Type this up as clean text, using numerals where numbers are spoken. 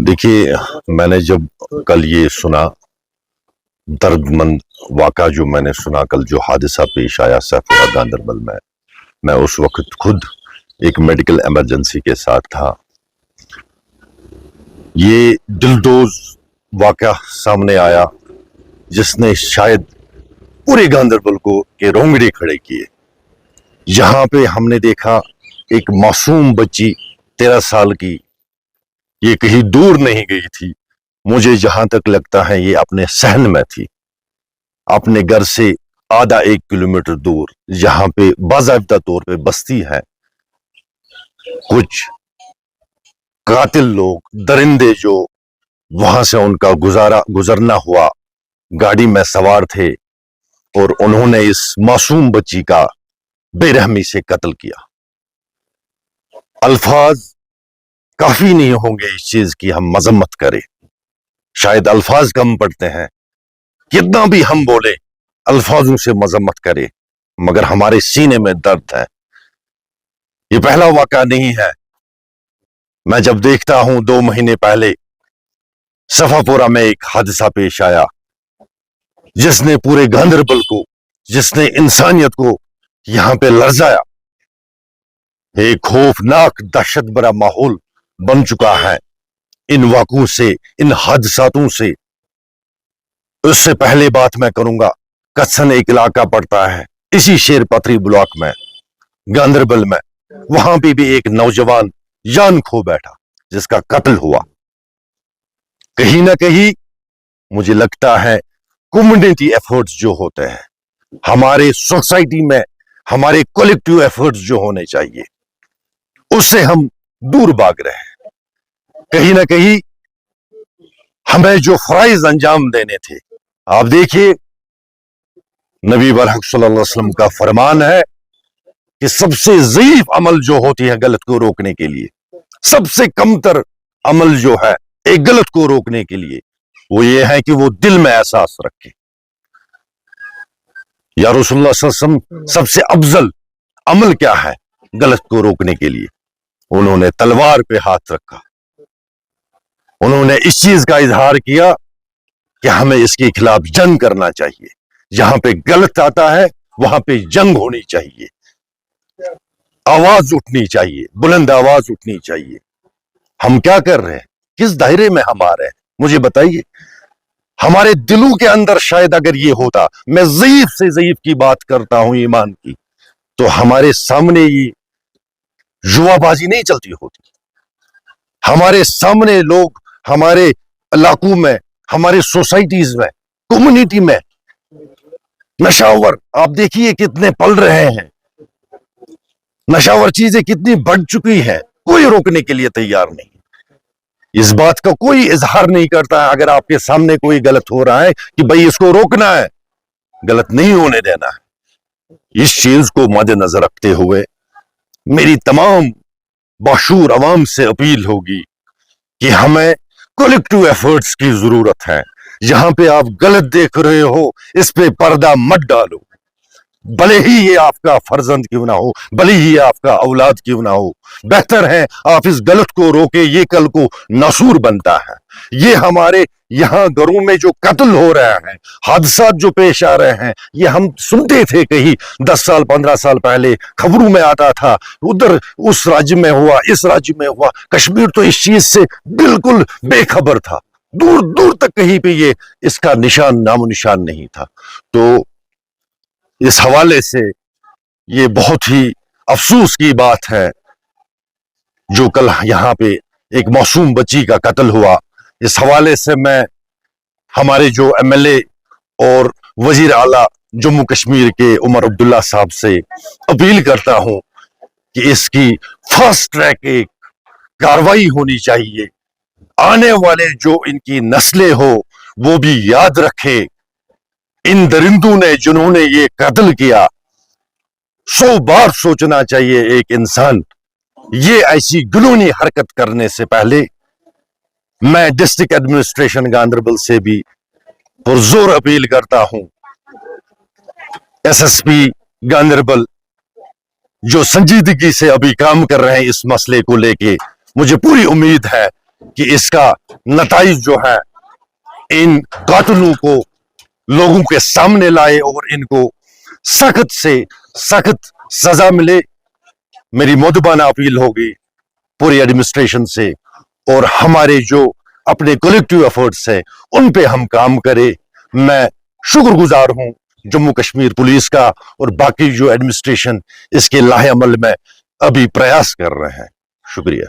देखिए, मैंने जब कल ये सुना, दर्दमंद वाक़ा जो मैंने सुना कल, जो हादसा पेश आया सैफुरा गांदरबल में, मैं उस वक्त खुद एक मेडिकल इमरजेंसी के साथ था। ये दिलदोज वाक़ा सामने आया जिसने शायद पूरे गांदरबल को के रोंगड़े खड़े किए। यहाँ पे हमने देखा एक मासूम बच्ची 13 साल की, ये कहीं दूर नहीं गई थी। मुझे जहां तक लगता है ये अपने सहन में थी, अपने घर से आधा 1 किलोमीटर दूर, जहां पे बाज़ाब्ता तौर पे बस्ती है। कुछ कातिल लोग, दरिंदे जो वहां से उनका गुजरना हुआ, गाड़ी में सवार थे और उन्होंने इस मासूम बच्ची का बेरहमी से कत्ल किया। अल्फाज काफी नहीं होंगे इस चीज की हम मजम्मत करें, शायद अल्फाज कम पड़ते हैं। कितना भी हम बोले, अल्फाजों से मजम्मत करें, मगर हमारे सीने में दर्द है। ये पहला वाक़ा नहीं है। मैं जब देखता हूं 2 महीने पहले सफापुरा में एक हादसा पेश आया जिसने पूरे गांदरबल को, जिसने इंसानियत को यहां पे लर्जाया। एक खौफनाक दहशत भरा माहौल बन चुका है इन वाक़ों से, इन हादसातों से। उससे पहले बात मैं करूंगा, कत्सन एक इलाका पड़ता है इसी शेरपत्री ब्लॉक में, गांदरबल में। वहां भी एक नौजवान जान खो बैठा जिसका कत्ल हुआ। कहीं ना कहीं मुझे लगता है कम्युनिटी एफर्ट्स जो होते हैं, हमारे सोसाइटी में हमारे कलेक्टिव एफर्ट्स जो होने चाहिए, उससे हम दूर भाग रहे हैं। कहीं ना कहीं हमें जो फराइज अंजाम देने थे, आप देखिए नबी बरहक सल्लल्लाहु अलैहि वसल्लम का फरमान है कि सबसे ज़ईफ अमल जो होती है गलत को रोकने के लिए, सबसे कमतर अमल जो है एक गलत को रोकने के लिए, वो ये है कि वो दिल में एहसास रखे। या रसूलुल्लाह सल्लल्लाहु अलैहि वसल्लम सबसे अफजल अमल क्या है गलत को रोकने के लिए? उन्होंने तलवार पे हाथ रखा। उन्होंने इस चीज का इजहार किया कि हमें इसके खिलाफ जंग करना चाहिए। जहां पे गलत आता है वहां पे जंग होनी चाहिए, आवाज उठनी चाहिए, बुलंद आवाज उठनी चाहिए। हम क्या कर रहे हैं? किस दायरे में हम आ रहे हैं? मुझे बताइए। हमारे दिलों के अंदर शायद अगर ये होता, मैं ज़ईफ से ज़ईफ की बात करता हूं ईमान की, तो हमारे सामने ये जुआबाजी नहीं चलती होती। हमारे सामने लोग, हमारे इलाकों में, हमारे सोसाइटीज में, कम्युनिटी में नशावर आप देखिए कितने पल रहे हैं। नशावर चीजें कितनी बढ़ चुकी हैं, कोई रोकने के लिए तैयार नहीं। इस बात का कोई इजहार नहीं करता है अगर आपके सामने कोई गलत हो रहा है कि भाई इसको रोकना है, गलत नहीं होने देना है। इस चीज को मद्देनजर रखते हुए मेरी तमाम बाशूर अवाम से अपील होगी कि हमें कलेक्टिव एफर्ट्स की जरूरत है। जहां पे आप गलत देख रहे हो, इस पे पर्दा मत डालो, भले ही ये आपका फर्जंद क्यों ना हो, भले ही ये आपका औलाद क्यों ना हो। बेहतर है आप इस गलत को रोके, ये कल को नासूर बनता है। ये हमारे यहाँ घरों में जो कत्ल हो रहा है, हादसात जो पेश आ रहे हैं, ये हम सुनते थे कहीं 10 साल 15 साल पहले खबरों में आता था, उधर उस राज्य में हुआ, इस राज्य में हुआ। कश्मीर तो इस चीज से बिल्कुल बेखबर था, दूर दूर तक कहीं पे ये इसका निशान, नामो निशान नहीं था। तो इस हवाले से ये बहुत ही अफसोस की बात है जो कल यहाँ पे एक मासूम बच्ची का कत्ल हुआ। इस हवाले से मैं हमारे जो एमएलए और वजीर आला जम्मू कश्मीर के उमर अब्दुल्ला साहब से अपील करता हूं कि इसकी फास्ट ट्रैक एक कार्रवाई होनी चाहिए। आने वाले जो इनकी नस्लें हो वो भी याद रखे, इन दरिंदों ने जिन्होंने ये कत्ल किया, 100 बार सोचना चाहिए एक इंसान ये ऐसी घिनौनी हरकत करने से पहले। मैं डिस्ट्रिक्ट एडमिनिस्ट्रेशन गांदरबल से भी पुरजोर अपील करता हूं, एसएसपी गांदरबल जो संजीदगी से अभी काम कर रहे हैं इस मसले को लेके, मुझे पूरी उम्मीद है کہ اس کا نتائج جو ہے ان قاتلوں کو لوگوں کے سامنے لائے اور ان کو سخت سے سخت سزا ملے. میری مؤدبانہ اپیل ہوگی پوری ایڈمنسٹریشن سے اور ہمارے جو اپنے کولیکٹیو ایفرٹس ہیں ان پہ ہم کام کریں. میں شکر گزار ہوں جموں کشمیر پولیس کا اور باقی جو ایڈمنسٹریشن اس کے لاہ عمل میں ابھی پریاس کر رہے ہیں. شکریہ.